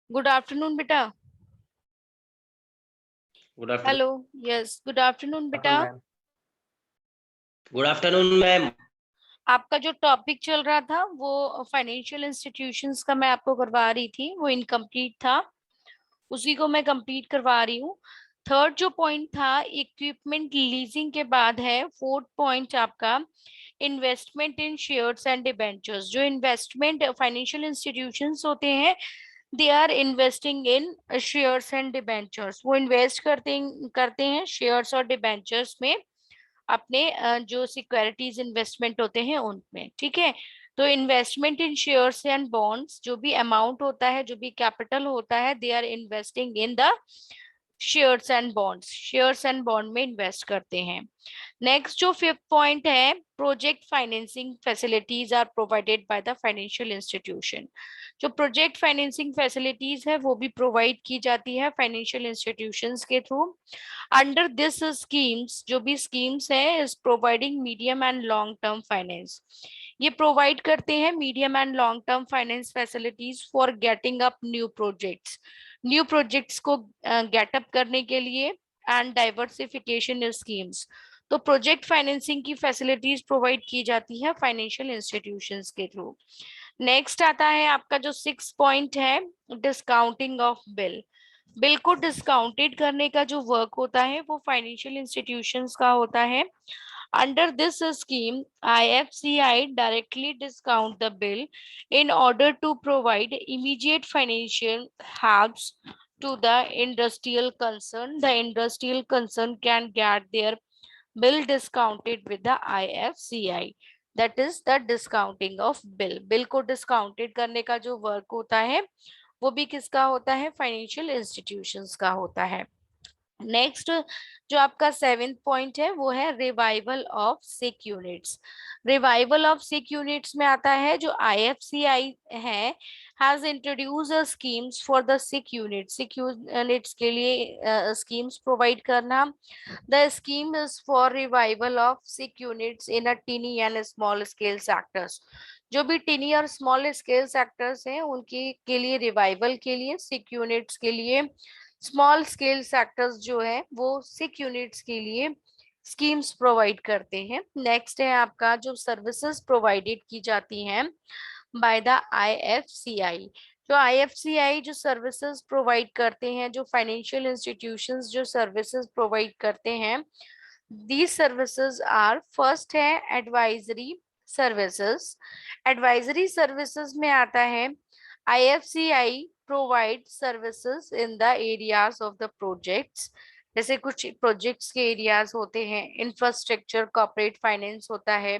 Good afternoon बेटा। Good afternoon. Hello. Yes, good afternoon बेटा। Ma'am. Good afternoon ma'am. आपका जो टॉपिक चल रहा था वो फाइनेंशियल इंस्टीट्यूशंस का मैं आपको करवा रही थी, वो इनकम्प्लीट था, उसी को मैं कंप्लीट करवा रही हूँ। थर्ड जो पॉइंट था इक्विपमेंट लीजिंग के बाद है फोर्थ पॉइंट आपका investment in shares and debentures. जो इन्वेस्टमेंट फाइनेंशियल इंस्टीट्यूशंस होते हैं, they are investing in shares and debentures. वो इन्वेस्ट करते हैं शेयर्स और डिबेंचर्स में, अपने जो सिक्योरिटीज इन्वेस्टमेंट होते हैं उनमें। ठीक है, तो investment in shares and bonds, जो भी अमाउंट होता है, जो भी कैपिटल होता है, they are investing in the shares and bonds, shares and bond में इन्वेस्ट करते हैं। नेक्स्ट जो फिफ्थ पॉइंट है, project financing facilities are provided by the financial institution. जो प्रोजेक्ट फाइनेंसिंग फैसिलिटीज है वो भी प्रोवाइड की जाती है फाइनेंशियल इंस्टीट्यूशंस के थ्रू। अंडर दिस स्कीम्स, जो भी स्कीम्स है, is providing medium and long term finance. ये प्रोवाइड करते हैं medium and long term finance facilities for getting up new projects, new projects को गेट अप करने के लिए, एंड डाइवर्सिफिकेशन स्कीम्स। तो प्रोजेक्ट फाइनेंसिंग की फैसिलिटीज प्रोवाइड की जाती है फाइनेंशियल इंस्टीट्यूशंस के थ्रू। नेक्स्ट आता है आपका जो सिक्स पॉइंट है, डिस्काउंटिंग ऑफ बिल। बिल को डिस्काउंटेड करने का जो वर्क होता है वो फाइनेंशियल इंस्टीट्यूशंस का होता है। Under this scheme IFCI directly discount the bill in order to provide immediate financial helps to the industrial concern. The industrial concern can get their bill discounted with the IFCI. That is the discounting of bill. Bill को discounted करने का जो work होता है वो भी किसका होता है? फाइनेंशियल इंस्टीट्यूशंस का होता है। नेक्स्ट जो आपका सेवेंथ पॉइंट है वो है revival of sick units. Revival of sick units में आता है जो IFCI है, has introduce schemes for the sick units के लिए स्कीम्स प्रोवाइड करना। The scheme is for revival of sick units in a tiny and small scale sectors. जो भी टीनी और स्मॉल स्केल सेक्टर्स हैं उनके के लिए रिवाइवल के लिए, सिक यूनिट्स के लिए, स्मॉल स्केल सेक्टर्स जो है वो सिक यूनिट्स के लिए स्कीम्स प्रोवाइड करते हैं। नेक्स्ट है आपका जो सर्विसेज प्रोवाइडेड की जाती हैं बाय द IFCI। जो IFCI जो सर्विसेज प्रोवाइड करते हैं, जो फाइनेंशियल इंस्टीट्यूशंस जो सर्विसेज प्रोवाइड करते हैं, these services are फर्स्ट है एडवाइजरी सर्विसेज। एडवाइजरी सर्विसेज में आता है IFCI provide services in the areas of the projects. जैसे कुछ प्रोजेक्ट्स के एरियाज होते हैं, इंफ्रास्ट्रक्चर, कॉर्पोरेट फाइनेंस होता है,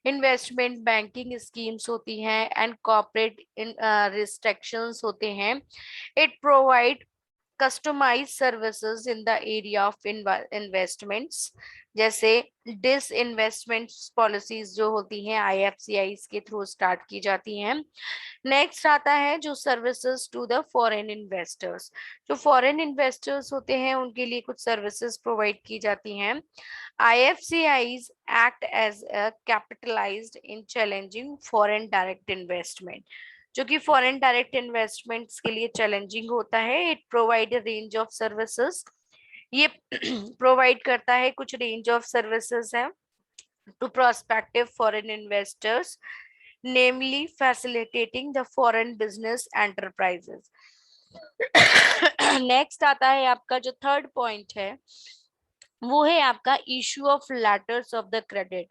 इन्वेस्टमेंट बैंकिंग स्कीम्स होती हैं, एंड कॉर्पोरेट रिस्ट्रिक्शंस होते हैं। It provide customized services in the area of investments। जैसे डिसइन्वेस्टमेंट पॉलिसीज जो होती हैं IFCI के थ्रू स्टार्ट की जाती हैं। नेक्स्ट आता है जो services to the foreign investors. जो फॉरेन इन्वेस्टर्स होते हैं उनके लिए कुछ सर्विसेज प्रोवाइड की जाती हैं। IFCIs act as a capitalized in challenging foreign direct investment। जो कि फॉरेन डायरेक्ट इन्वेस्टमेंट्स के लिए चैलेंजिंग होता है। It provide a range of services. ये प्रोवाइड करता है कुछ रेंज ऑफ सर्विसेज है to prospective foreign investors, namely facilitating the foreign business enterprises. Next आता है आपका जो थर्ड पॉइंट है वो है आपका issue of letters of the credit.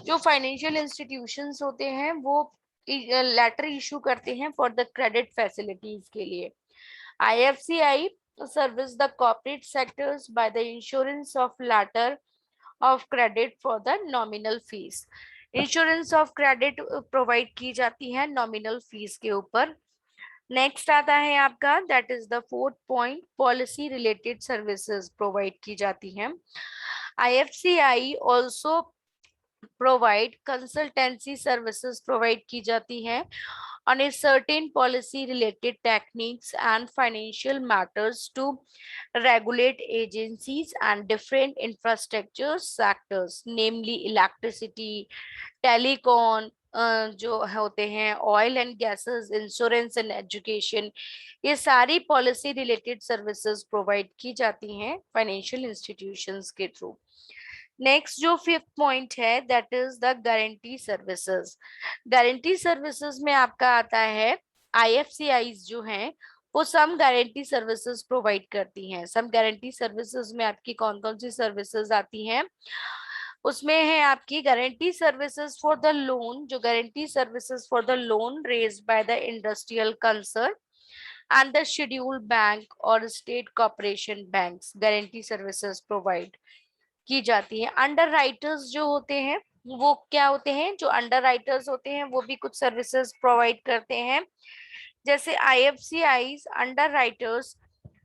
जो फाइनेंशियल इंस्टीट्यूशंस होते हैं वो लेटर इशू करते हैं फॉर द क्रेडिट फैसिलिटीज के लिए। IFCI service the corporate sectors by the insurance of letter of credit for the nominal fee. Insurance of credit provide की जाती है नॉमिनल फीस के ऊपर। नेक्स्ट आता है आपका that is the fourth point, policy related services provide की जाती हैं। IFCI also provide consultancy services provide की जाती है on a certain policy related techniques and financial matters to regulate agencies and different infrastructure sectors, namely electricity, telecom, जो होते हैं oil and gases, insurance and education, ये सारी policy related services provide की जाती हैं फाइनेंशियल इंस्टीट्यूशंस के through. Next जो फिफ्थ पॉइंट है that is the guarantee services. Guarantee services में आपका आता है आईएफसीआईज जो हैं वो सम गारंटी सर्विसेज प्रोवाइड करती हैं। सम गारंटी सर्विसेज में आपकी कौन कौन सी सर्विसेज आती हैं, उसमें है आपकी guarantee services for the loan, जो guarantee services for the loan raised by the industrial concern and the scheduled bank और state corporation banks guarantee services provide की जाती है। अंडर राइटर्स जो होते हैं वो क्या होते हैं, जो अंडर राइटर्स होते हैं वो भी कुछ सर्विसेज प्रोवाइड करते हैं, जैसे IFCIs underwriters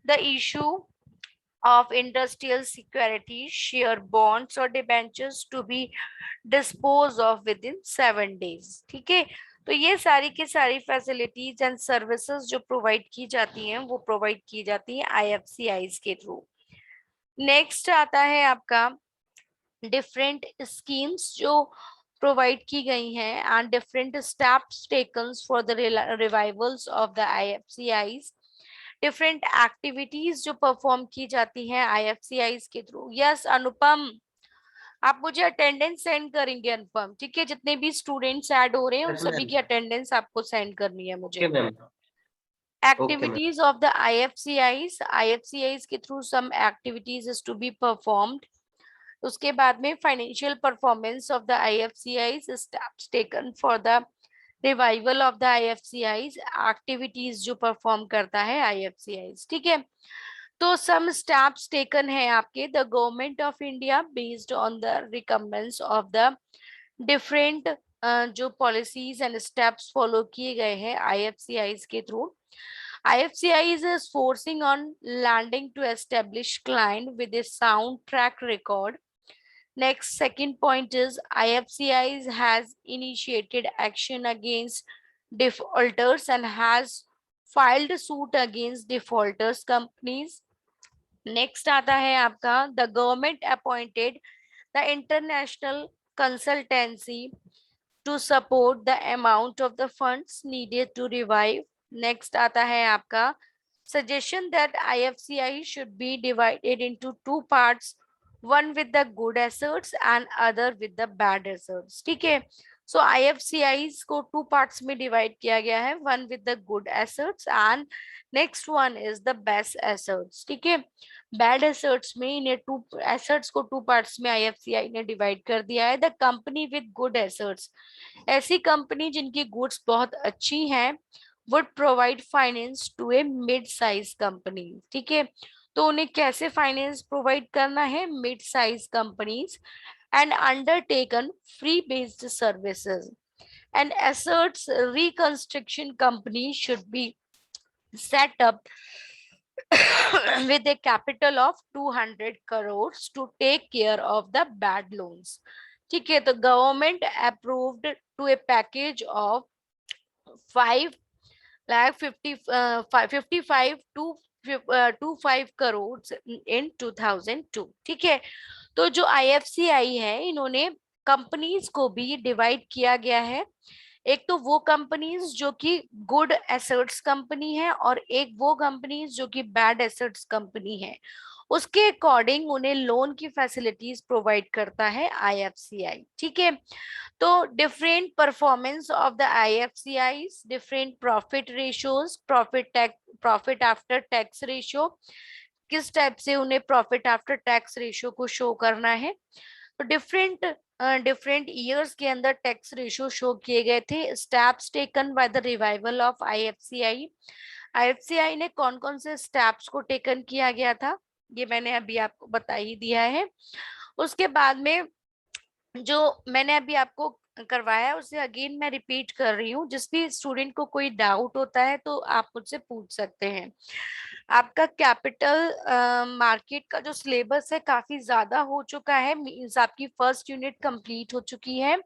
the issue of industrial securities, share bonds or debentures to be disposed of within 7 days। ठीक है, तो ये सारी की सारी फैसिलिटीज एंड सर्विसेज जो प्रोवाइड की जाती हैं वो प्रोवाइड की जाती हैं आईएफसीआईज के थ्रू। नेक्स्ट आता है आपका डिफरेंट स्कीम्स जो प्रोवाइड की गई हैं and different steps taken for the revivals of the IFCIs, different activities जो परफॉर्म की जाती हैं आईएफसीआईज के थ्रू। यस अनुपम, आप मुझे अटेंडेंस सेंड करेंगे अनुपम, ठीक है, जितने भी स्टूडेंट्स ऐड हो रहे हैं उन Yes, सभी ma'am. की अटेंडेंस आपको सेंड करनी है मुझे। Okay, ma'am. Okay, ma'am. Activities of the IFCIs के through some activities is to be performed. उसके बाद में financial performance of the IFCIs, steps taken for the revival of the IFCIs, activities जो perform करता है IFCIs, ठीक है। तो सम स्टेप्स टेकन है आपके the government of India based on the recommendations of the different जो पॉलिसीज एंड स्टेप्स फॉलो किए गए हैं IFCIs के through. IFCIs is forcing on landing to establish client with a sound track record. Next, second point is IFCIs has initiated action against defaulters and has filed suit against defaulters companies. Next आता है आपका the government appointed the international consultancy to support the amount of the funds needed to revive. Next आता है आपका suggestion that IFCI should be divided into two parts, one with the good assets and other with the bad assets। ठीक है, so IFCIs को two parts में divide किया गया है, one with the good assets and next one is the best assets। ठीक है, bad assets में इन्हें टू एसेट्स को टू पार्ट्स में आईएफसीआई ने डिवाइड कर दिया है। The company with good assets, ऐसी कंपनी जिनकी गुड्स बहुत अच्छी हैं, would provide finance to a mid size company. ठीक है, तो उन्हें कैसे फाइनेंस प्रोवाइड करना है, mid size companies and undertaken free based services and assets reconstruction company should be set up with a capital of 200 crores to take care of the bad loans। ठीक है, तो government approved to a package of 5,55 to 25 crore in 2002। ठीक है, तो जो IFCI है इन्होंने companies को भी डिवाइड किया गया है, एक तो वो कंपनीज जो कि गुड एसेट्स कंपनी है और एक वो कंपनीज जो कि बैड एसेट्स कंपनी है, उसके अकॉर्डिंग उन्हें लोन की फैसिलिटीज प्रोवाइड करता है आईएफसीआई। ठीक है, तो different performance of the IFCIs, different profit ratios, profit after tax ratio, किस टाइप से उन्हें प्रॉफिट आफ्टर टैक्स रेशियो को शो करना है, तो डिफरेंट ईयर्स के अंदर टैक्स रेशियो शो किए गए थे। Steps taken by the revival of IFCI, IFCI ने कौन कौन से स्टेप्स को टेकन किया गया था ये मैंने अभी आपको बता ही दिया है। उसके बाद में जो मैंने अभी आपको करवाया उसे अगेन मैं रिपीट कर रही हूँ, जिस भी स्टूडेंट को कोई डाउट होता है तो आप मुझसे पूछ सकते हैं। आपका कैपिटल मार्केट का जो सिलेबस है काफी ज्यादा हो चुका है, मींस आपकी फर्स्ट यूनिट कंप्लीट हो चुकी है,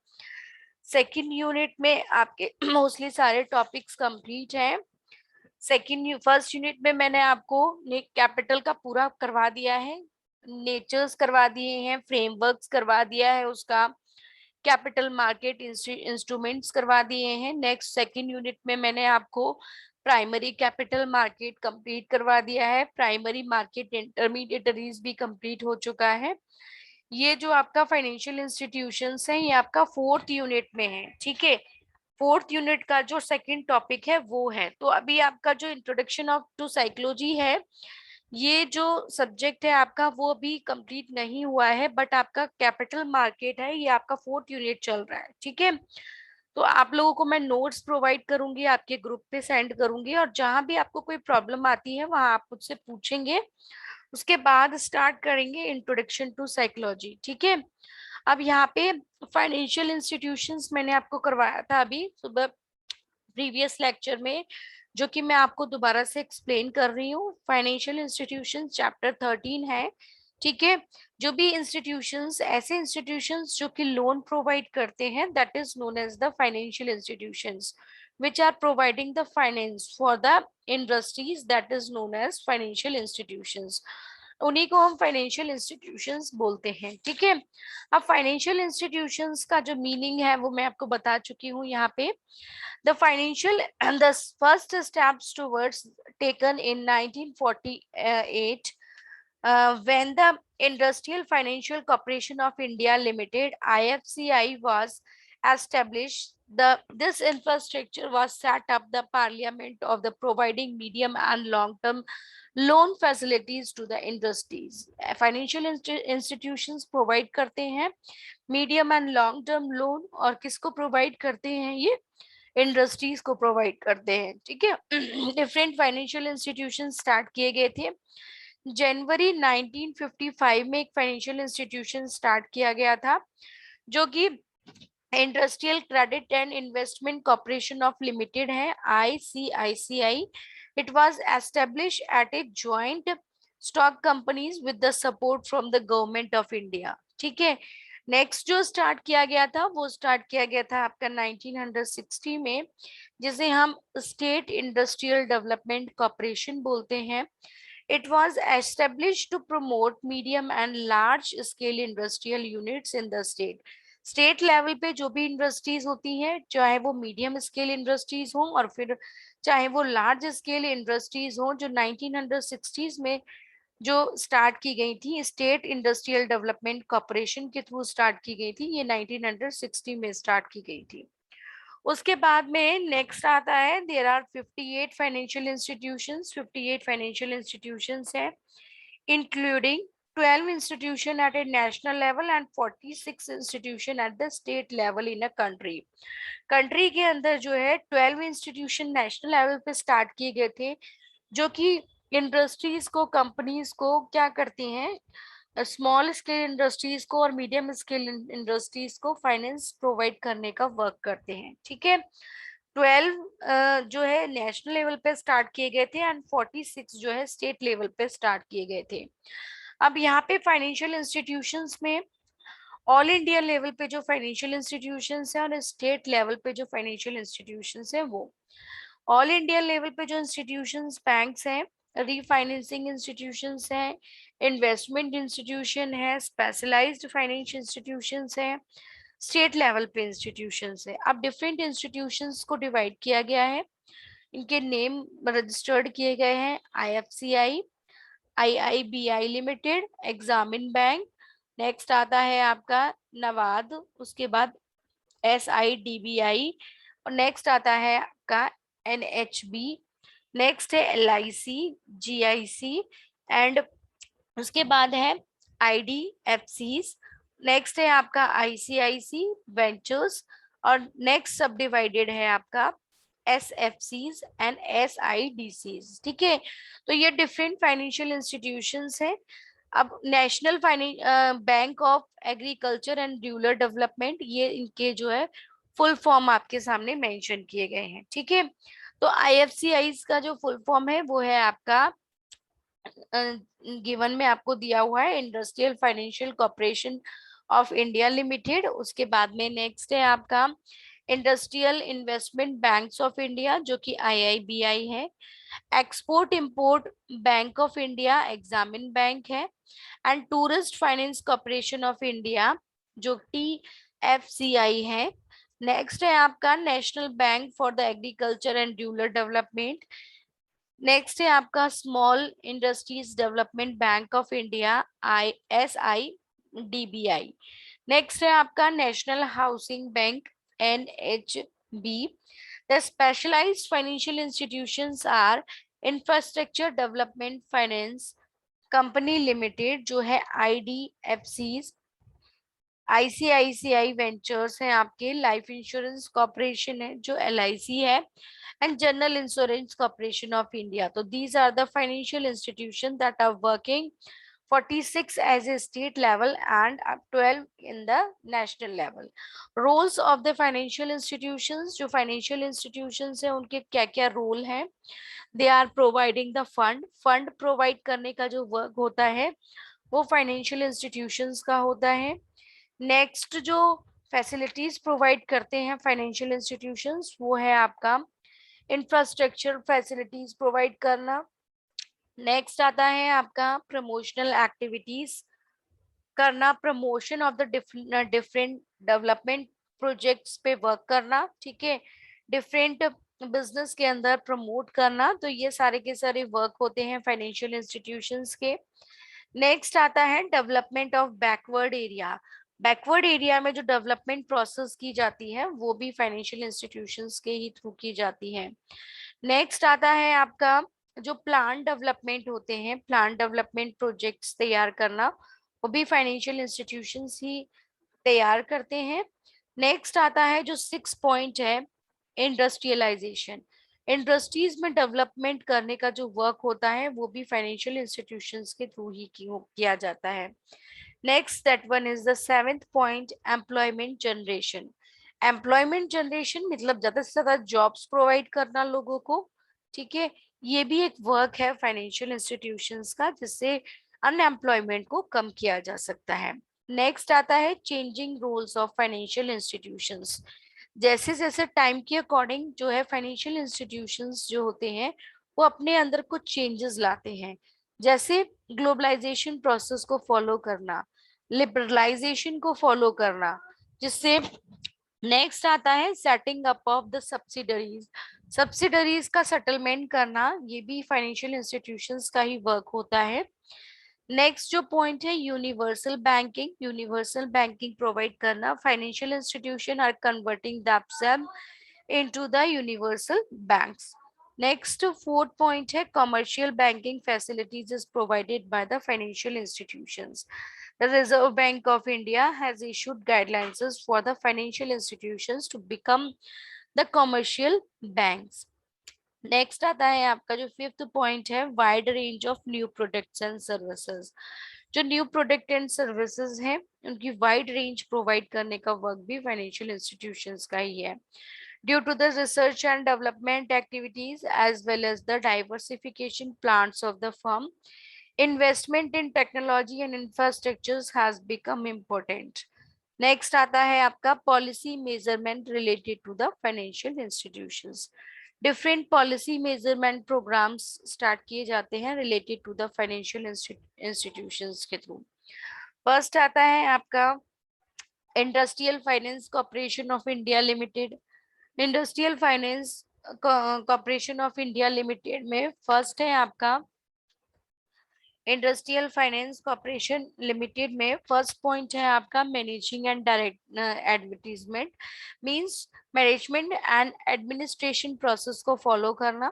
सेकंड यूनिट में आपके मोस्टली सारे टॉपिक्स कंप्लीट हैं। फर्स्ट यूनिट में मैंने आपको कैपिटल का पूरा करवा दिया है, नेचर्स करवा दिए हैं, फ्रेमवर्क्स करवा दिया है उसका, कैपिटल मार्केट इंस्ट्रूमेंट्स करवा दिए हैं। नेक्स्ट सेकंड यूनिट में मैंने आपको प्राइमरी कैपिटल मार्केट कंप्लीट करवा दिया है। प्राइमरी मार्केट इंटरमीडिएटरीज भी कंप्लीट हो चुका है। ये जो आपका फाइनेंशियल इंस्टीट्यूशंस है ये आपका 4th यूनिट में है, ठीक है। 4th यूनिट का जो सेकंड टॉपिक है वो है। तो अभी आपका जो इंट्रोडक्शन ऑफ टू साइकोलॉजी है, ये जो सब्जेक्ट है आपका वो अभी कंप्लीट नहीं हुआ है, बट आपका कैपिटल मार्केट है ये आपका 4th यूनिट चल रहा है, ठीक है। तो आप लोगों को मैं नोट्स प्रोवाइड करूंगी, आपके ग्रुप पे सेंड करूंगी, और जहां भी आपको कोई प्रॉब्लम आती है वहां आप मुझसे पूछेंगे। उसके बाद स्टार्ट करेंगे इंट्रोडक्शन टू साइकोलॉजी, ठीक है। अब यहाँ पे फाइनेंशियल इंस्टीट्यूशंस मैंने आपको करवाया था अभी सुबह प्रीवियस लेक्चर में, जो कि मैं आपको दोबारा से एक्सप्लेन कर रही हूँ। फाइनेंशियल इंस्टीट्यूशंस चैप्टर 13 है, ठीक है। जो भी इंस्टीट्यूशंस, ऐसे इंस्टीट्यूशंस जो कि लोन प्रोवाइड करते हैं, that is known as the financial institutions which are providing the finance for the industries, that is known as financial institutions। उन्हीं को हम फाइनेंशियल इंस्टीट्यूशंस बोलते हैं, ठीक है। अब फाइनेंशियल इंस्टीट्यूशंस का जो मीनिंग है वो मैं आपको बता चुकी हूँ यहाँ पे। The financial and the first steps towards taken in 1948 when the Industrial Financial Corporation of India Limited (IFCI) was established. This infrastructure was set up the Parliament of the providing medium and long-term loan facilities to the industries. Financial institutions provide करते हैं medium and long term loan, और किसको provide करते हैं? ये industries को provide करते हैं, ठीक है। डिफरेंट फाइनेंशियल इंस्टीट्यूशन स्टार्ट किए गए थे। जनवरी 1955 में एक फाइनेंशियल इंस्टीट्यूशन स्टार्ट किया गया था, जो कि industrial credit and investment corporation of limited है, ICICI। It was establish at a joint stock companies with the support from the government of India, ठीक है। नेक्स्ट जो स्टार्ट किया गया था वो स्टार्ट किया गया था आपका 1960 में, जिसे हम स्टेट इंडस्ट्रियल डेवलपमेंट कॉर्पोरेशन बोलते हैं। It was established to promote medium and large scale industrial units in the state। State level पे जो भी इंडस्ट्रीज होती हैं, चाहे वो मीडियम स्केल इंडस्ट्रीज हो और फिर चाहे वो लार्ज स्केल इंडस्ट्रीज हो, जो 1960s में जो स्टार्ट की गई थी, स्टेट इंडस्ट्रियल डेवलपमेंट कॉर्पोरेशन के थ्रू स्टार्ट की गई थी, ये 1960 में स्टार्ट की गई थी। उसके बाद में नेक्स्ट आता है, there are 58 financial institutions. 58 financial institutions है, including 12 institution at a national level and 46 institution at the state level in a country. Country के अंदर जो है 12 इंस्टीट्यूशन नेशनल लेवल पे स्टार्ट किए गए थे, जो कि इंडस्ट्रीज को, कंपनीज को क्या करती हैं, स्मॉल स्केल इंडस्ट्रीज को और मीडियम स्केल इंडस्ट्रीज को फाइनेंस प्रोवाइड करने का वर्क करते हैं, ठीक है। 12 जो है नेशनल लेवल पे स्टार्ट किए गए थे एंड 46 जो है स्टेट लेवल पे स्टार्ट किए गए थे। अब यहाँ पे फाइनेंशियल इंस्टीट्यूशंस में ऑल इंडिया लेवल पे जो फाइनेंशियल इंस्टीट्यूशंस है और स्टेट लेवल पे जो फाइनेंशियल इंस्टीट्यूशंस है, वो ऑल इंडिया लेवल पे जो इंस्टीट्यूशंस बैंक्स हैं, रीफाइनेंसिंग इंस्टीट्यूशंस हैं, इन्वेस्टमेंट इंस्टीट्यूशन है, स्पेशलाइज्ड फाइनेंस इंस्टीट्यूशंस है, स्टेट लेवल पे इंस्टीट्यूशंस है। अब डिफरेंट इंस्टीट्यूशंस को डिवाइड किया गया है, इनके नेम रजिस्टर्ड किए गए हैं, IFCI, IIBI limited, examine bank, next आता है आपका नवाद, उसके बाद SIDBI, और नेक्स्ट आता है आपका NHB, नेक्स्ट है LIC, GIC, एंड उसके बाद है IDFCs, नेक्स्ट है आपका ICIC वेंचर्स, और नेक्स्ट सब डिवाइडेड है आपका SFCs एंड SIDCs, ठीक है। तो ये डिफरेंट फाइनेंशियल इंस्टीट्यूशंस हैं। अब national bank of agriculture and rural development, ये इनके जो है फुल फॉर्म आपके सामने मेंशन किए गए हैं, ठीक है। तो IFCI का जो फुल फॉर्म है वो है आपका गिवन में आपको दिया हुआ है, industrial financial corporation of India limited. उसके बाद में नेक्स्ट है आपका industrial investment banks of India, जो कि IIBI है, export import bank of India, examine bank है, and tourist finance corporation of India, जो FCI है। नेक्स्ट है आपका national bank for the agriculture and rural development. Next है आपका small industries development bank of India, ISIDBI। Next है आपका national housing bank, NHB। The specialized financial institutions are infrastructure development finance company limited जो है IDFC, ICICI ventures है आपके, life insurance corporation है जो LIC है, and General Insurance Corporation of India. So these are the financial institutions that are working 46 as a state level and 12 in the national level. Roles of the financial institutions, जो financial institutions है उनके क्या क्या role है? They are providing the fund provide करने का जो work होता है वो financial institutions का होता है। नेक्स्ट जो फैसिलिटीज प्रोवाइड करते हैं फाइनेंशियल इंस्टीट्यूशंस वो है आपका इंफ्रास्ट्रक्चर फैसिलिटीज प्रोवाइड करना। नेक्स्ट आता है आपका प्रमोशनल एक्टिविटीज करना, promotion of the different development projects पे वर्क करना, ठीक है, डिफरेंट बिजनेस के अंदर प्रमोट करना। तो ये सारे के सारे वर्क होते हैं फाइनेंशियल इंस्टीट्यूशंस के। नेक्स्ट आता है development of backward area. Backward area में जो डेवलपमेंट प्रोसेस की जाती है वो भी फाइनेंशियल इंस्टीट्यूशंस के ही थ्रू की जाती है। नेक्स्ट आता है आपका जो प्लान डेवलपमेंट होते हैं, प्लान डेवलपमेंट प्रोजेक्ट्स तैयार करना, वो भी फाइनेंशियल इंस्टीट्यूशंस ही तैयार करते हैं। नेक्स्ट आता है जो 6 पॉइंट है इंडस्ट्रियलाइजेशन। इंडस्ट्रीज में डेवलपमेंट करने का जो वर्क होता है वो भी फाइनेंशियल इंस्टीट्यूशंस के थ्रू ही किया जाता है। Next that one is the 7th point employment generation. Employment generation मतलब ज्यादा से ज्यादा जॉब्स प्रोवाइड करना लोगों को, ठीक है, ये भी एक वर्क है फाइनेंशियल इंस्टीट्यूशंस का जिससे अनएम्प्लॉयमेंट को कम किया जा सकता है। नेक्स्ट आता है changing roles of financial institutions. जैसे जैसे टाइम के अकॉर्डिंग जो है फाइनेंशियल इंस्टीट्यूशंस जो होते हैं वो अपने अंदर कुछ चेंजेस लाते हैं, जैसे ग्लोबलाइजेशन प्रोसेस को फॉलो करना, लिबरलाइजेशन को फॉलो करना, जिससे नेक्स्ट आता है setting up of the subsidiaries. Subsidiaries का सेटलमेंट करना ये भी फाइनेंशियल इंस्टीट्यूशंस का ही वर्क होता है। नेक्स्ट जो पॉइंट है universal banking. Universal banking provide करना, financial institution are converting themselves into the universal banks. Next, 4th point है commercial banking facilities is provided by the financial institutions. The Reserve Bank of India has issued guidelines for the financial institutions to become the commercial banks. Next आता है आपका जो 5th point है wide range of new products and services. जो new product and services हैं उनकी wide range provide करने का वर्क भी फाइनेंशियल इंस्टीट्यूशंस का ही है। Due to the research and development activities as well as the diversification plans of the firm, investment in technology and infrastructures has become important. Next आता है आपका policy measurement related to the financial institutions. Different policy measurement programs start किए जाते हैं related to the financial institutions के through. First आता है आपका industrial finance corporation of India limited. Industrial finance corporation of India limited में first है आपका इंडस्ट्रियल फाइनेंस कॉर्पोरेशन लिमिटेड में फर्स्ट पॉइंट है आपका managing and direct advertisement, means management and administration process को फॉलो करना।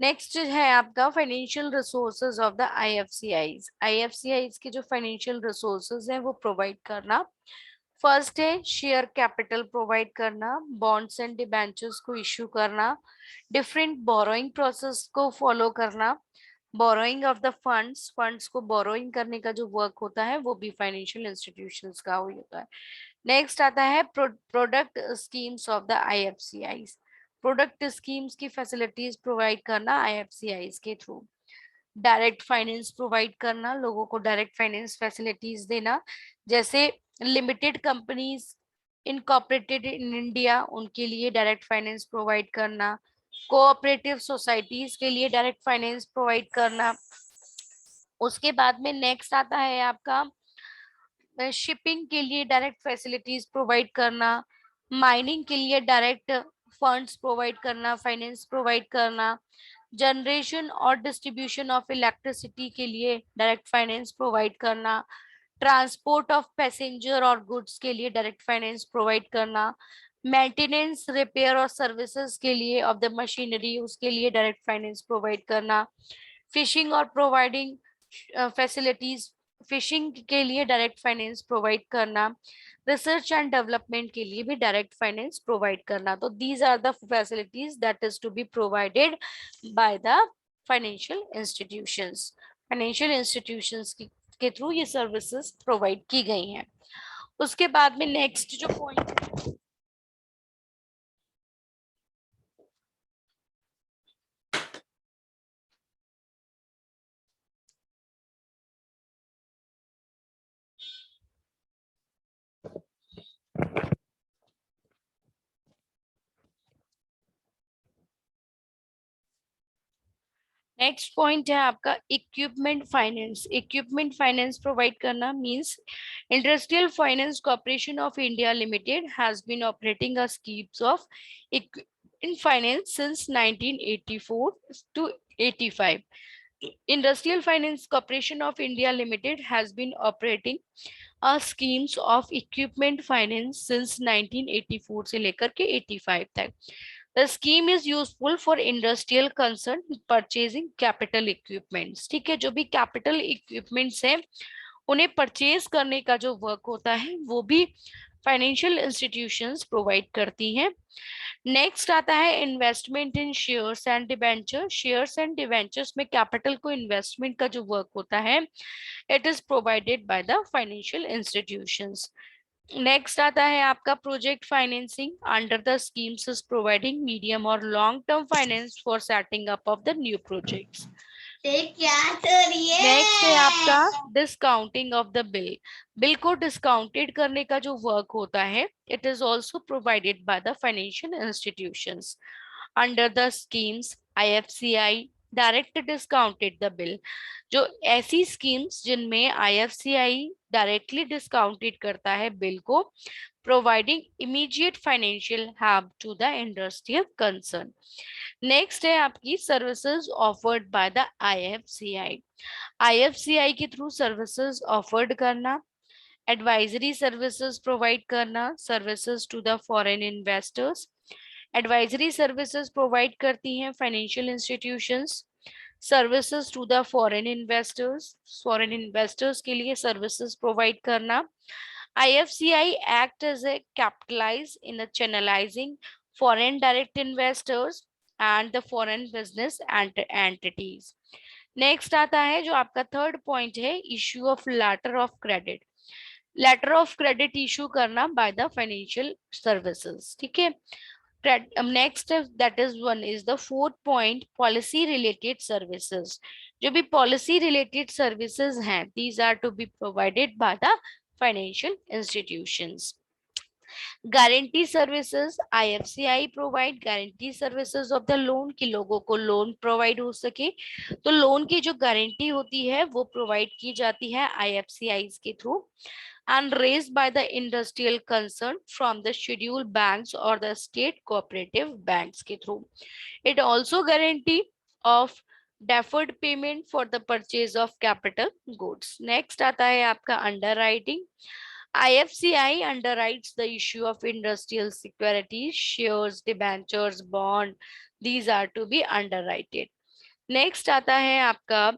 नेक्स्ट है आपका financial resources of the IFCIs। IFCIs के जो फाइनेंशियल रिसोर्सेज हैं वो प्रोवाइड करना। फर्स्ट है शेयर कैपिटल प्रोवाइड करना, बॉन्ड्स एंड डिबेंचर्स को इश्यू करना, डिफरेंट बोरोइंग प्रोसेस को फॉलो करना, borrowing of the funds, funds को बोरोइंग करने का जो वर्क होता है वो भी फाइनेंशियल इंस्टीट्यूशंस का ही होता है। नेक्स्ट आता है product schemes of the IFCIs। Product schemes की फैसिलिटीज प्रोवाइड करना IFCIs के थ्रू। डायरेक्ट फाइनेंस प्रोवाइड करना, लोगों को डायरेक्ट फाइनेंस फैसिलिटीज देना, जैसे limited companies incorporated in India उनके लिए डायरेक्ट फाइनेंस प्रोवाइड करना, कोऑपरेटिव सोसाइटीज के लिए डायरेक्ट फाइनेंस प्रोवाइड करना। उसके बाद में नेक्स्ट आता है आपका शिपिंग के लिए डायरेक्ट फैसिलिटीज प्रोवाइड करना, माइनिंग के लिए डायरेक्ट फंड्स प्रोवाइड करना, फाइनेंस प्रोवाइड करना, जनरेशन और डिस्ट्रीब्यूशन ऑफ इलेक्ट्रिसिटी के लिए डायरेक्ट फाइनेंस प्रोवाइड करना, ट्रांसपोर्ट ऑफ पैसेंजर और गुड्स के लिए डायरेक्ट फाइनेंस प्रोवाइड करना, मेंटेनेंस रिपेयर और सर्विसेज के लिए ऑफ द मशीनरी उसके लिए डायरेक्ट फाइनेंस प्रोवाइड करना, फिशिंग और प्रोवाइडिंग फैसिलिटीज फिशिंग के लिए डायरेक्ट फाइनेंस प्रोवाइड करना, रिसर्च एंड डेवलपमेंट के लिए भी डायरेक्ट फाइनेंस प्रोवाइड करना। तो these are the facilities that is to be provided by the financial institutions. Financial institutions के थ्रू ये सर्विसेज प्रोवाइड की गई हैं। उसके बाद में नेक्स्ट जो पॉइंट है, नेक्स्ट पॉइंट है आपका equipment finance. Equipment finance provide करना means industrial finance corporation of India limited has been operating a schemes of equipment finance since 1984 to 85. Industrial Finance Corporation of India Limited has been operating schemes of equipment finance since 1984 से लेकर के 85 तक। The scheme is useful for industrial concern purchasing capital equipments। ठीक है, जो भी capital equipments है उन्हें परचेज करने का जो वर्क होता है वो भी फाइनेंशियल इंस्टीट्यूशंस प्रोवाइड करती हैं। नेक्स्ट आता है investment in shares and debenture. Shares and debentures में कैपिटल को इन्वेस्टमेंट का जो वर्क होता है it is provided by the financial institutions. Next आता है आपका project financing under the schemes is providing medium और long term finance for setting up of the new projects. Next है आपका discounting of the bill. Bill को discounted करने का जो वर्क होता है it is also provided by the financial institutions under the schemes IFCI direct discounted the bill. जो ऐसी स्कीम्स जिनमें आईएफसीआई डायरेक्टली डिस्काउंटेड करता है बिल को, providing immediate financial help to the industrial concern. Next है आपकी services offered by the IFCI. IFCI के through services offered करना, एडवाइजरी सर्विसेज प्रोवाइड करना, services to the foreign investors. Advisory services provide करती हैं financial institutions, services to the foreign investors के लिए services provide करना। IFCI act as a capitalize in a channelizing foreign direct investors and the foreign business entities. Next आता है जो आपका third point है issue of letter of credit. Letter of credit issue करना by the financial services. ठीक है, next that is one is the fourth point policy related services. जो भी पॉलिसी रिलेटेड सर्विसेज हैं these are to be provided by the financial institutions. Guarantee services IFCI provide guarantee services of the loan कि लोगों को loan provide हो सके। तो loan की जो गारंटी होती है वो प्रोवाइड की जाती है आईएफसीआई के through and raised by the industrial concern from the scheduled banks or the state cooperative banks के through. It also guarantee of deferred payment for the purchase of capital goods. Next आता है आपका underwriting. IFCI underwrites the issue of industrial securities, shares, debentures, bond. These are to be underwritten. Next आता है आपका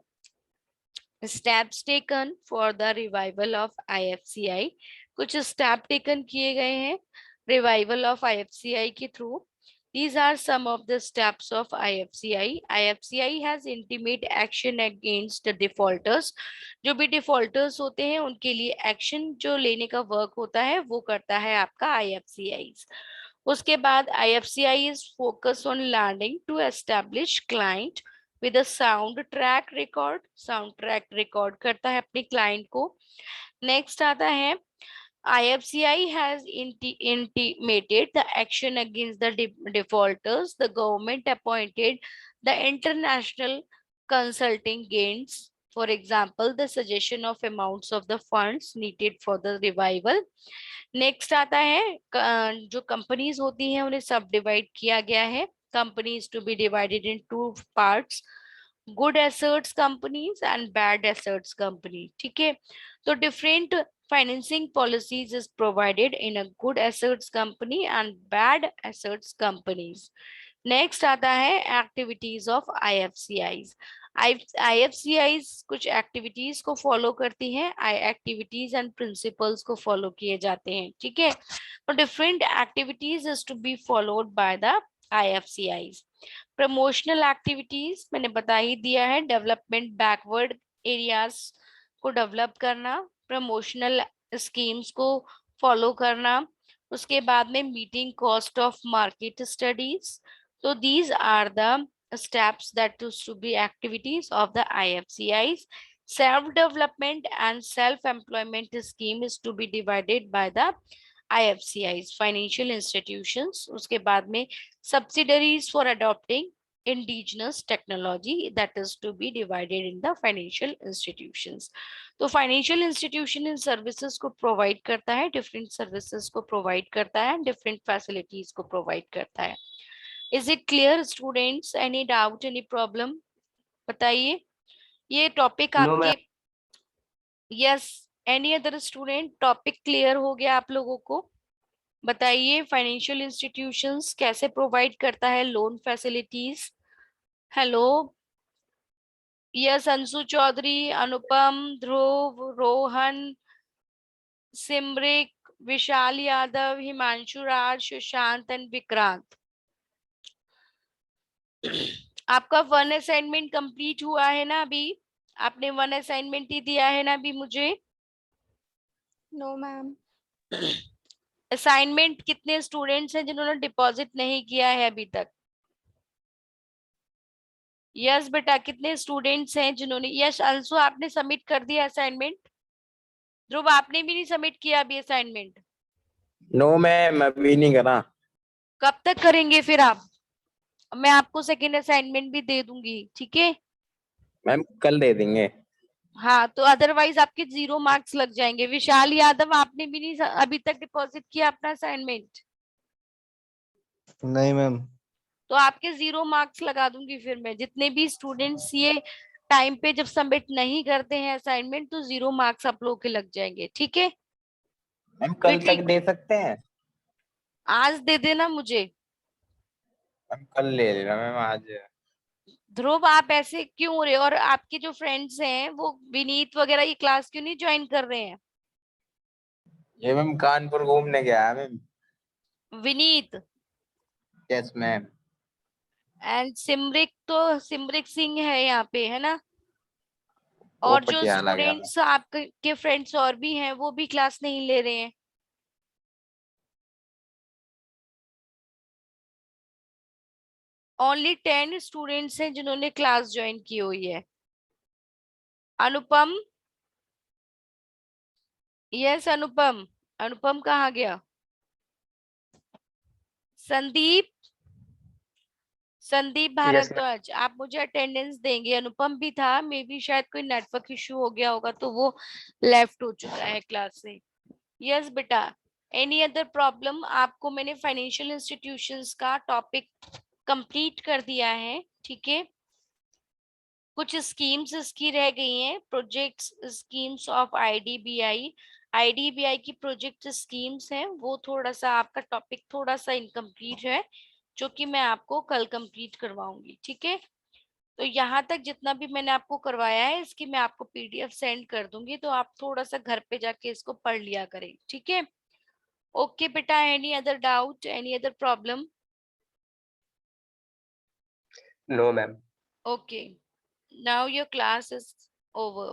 steps taken for the revival of IFCI. कुछ step taken किए गए हैं रिवाइवल ऑफ IFCI के through. These are some of the steps of IFCI. IFCI has intimate action against the defaulters. जो भी defaulters होते हैं उनके लिए एक्शन जो लेने का वर्क होता है वो करता है आपका IFCI। उसके बाद IFCI is focused on lending to establish client with a sound track record. Sound track record करता है अपने client को। Next आता है IFCI has intimated the action against the defaulters. The government appointed the international consulting gains For example, the suggestion of amounts of the funds needed for the revival. Next आता है जो companies होती हैं उन्हें सब divide किया गया है. Companies to be divided in two parts, good assets companies and bad assets company. ठीक है, तो different financing policies is provided in a good assets company and bad assets companies. Next आता है एक्टिविटीज ऑफ IFCIs. IFCIs कुछ activities को follow करती हैं, activities and principles को फॉलो किए जाते हैं. ठीक है, तो different activities is to be followed by the IFCIs. Promotional activities मैंने बता ही दिया है, डेवलपमेंट बैकवर्ड एरियाज को डेवलप करना, प्रमोशनल स्कीम्स को फॉलो करना, उसके बाद में meeting cost of market studies. So these are the steps that is to be activities of the IFCIs. Self-development and self-employment scheme is to be divided by the IFCIs. Financial institutions. उसके बाद में subsidiaries for adopting indigenous technology that is to be divided in the financial institutions. तो financial institution इन services को provide करता है, different services को provide करता है, different facilities को provide करता है. Is it clear students? Any doubt, any problem? बताइए. ये टॉपिक आपके yes. Any other student, topic clear हो गया आप लोगों को? बताइए फाइनेंशियल इंस्टीट्यूशंस कैसे प्रोवाइड करता है loan facilities. Hello. Yes, Anshu Chaudhary, Anupam, Dhruv, Rohan, Simrik, Vishal Yadav, Himanshu Raj, Sushant and Vikrant. आपका 1 असाइनमेंट कंप्लीट हुआ है ना अभी? आपने 1 असाइनमेंट ही दिया है ना अभी मुझे? No ma'am. असाइनमेंट कितने स्टूडेंट्स हैं जिन्होंने डिपॉजिट नहीं किया है अभी तक? यस बेटा, कितने स्टूडेंट्स हैं जिन्होंने? यस अंशु, आपने सबमिट कर दिया असाइनमेंट? ध्रुव, आपने भी नहीं सबमिट किया अभी असाइनमेंट? नो मैम, अभी नहीं करा. कब तक करेंगे फिर आप? मैं आपको सेकेंड असाइनमेंट भी दे दूंगी, ठीक है मैम? कल दे देंगे. हाँ, तो अदरवाइज आपके 0 मार्क्स लग जाएंगे. विशाल यादव, आपने भी नहीं अभी तक डिपॉजिट किया अपना असाइनमेंट? नहीं मैम. तो आपके 0 मार्क्स लगा दूंगी फिर मैं. जितने भी स्टूडेंट्स ये टाइम पे जब सबमिट नहीं करते हैं असाइनमेंट, तो 0 मार्क्स आप लोगों के लग जाएंगे. ठीक है, मैम कल तक दे सकते हैं? आज दे देना मुझे. मैम कल ले लेना मैम, आज. ध्रुव, आप ऐसे क्यों हो रहे हो? और आपके जो फ्रेंड्स हैं वो विनीत वगैरह ये क्लास क्यों नहीं ज्वाइन कर रहे हैं? ये मैम कानपुर घूमने गया है ma'am. Vineet yes ma'am. And Simrik, तो सिमरिक सिंह है यहाँ पे, है ना? वो और जो पटियाला गया मैम. स्टूडेंट्स आपके फ्रेंड्स और भी हैं वो भी क्लास नहीं ले रहे हैं. ओनली 10 स्टूडेंट्स हैं जिन्होंने क्लास ज्वाइन की हुई है. अनुपम, यस अनुपम. अनुपम कहाँ गया? संदीप, संदीप भारद्वाज, आप मुझे अटेंडेंस देंगे? अनुपम भी था, मे बी शायद कोई नेटवर्क इशू हो गया होगा तो वो लेफ्ट हो चुका है क्लास से. यस बेटा, एनी अदर प्रॉब्लम? आपको मैंने फाइनेंशियल इंस्टीट्यूशंस का टॉपिक कंप्लीट कर दिया है, ठीक है. कुछ स्कीम्स इसकी रह गई हैं, projects schemes of IDBI. IDBI की प्रोजेक्ट स्कीम्स हैं, वो थोड़ा सा आपका टॉपिक थोड़ा सा इनकम्प्लीट है, जो कि मैं आपको कल कंप्लीट करवाऊंगी. ठीक है, तो यहाँ तक जितना भी मैंने आपको करवाया है इसकी मैं आपको PDF सेंड कर दूंगी, तो आप थोड़ा सा घर पे जाके इसको पढ़ लिया करें. ठीक है, ओके बेटा. Any other doubt, any other problem? No ma'am. Okay, now your class is over.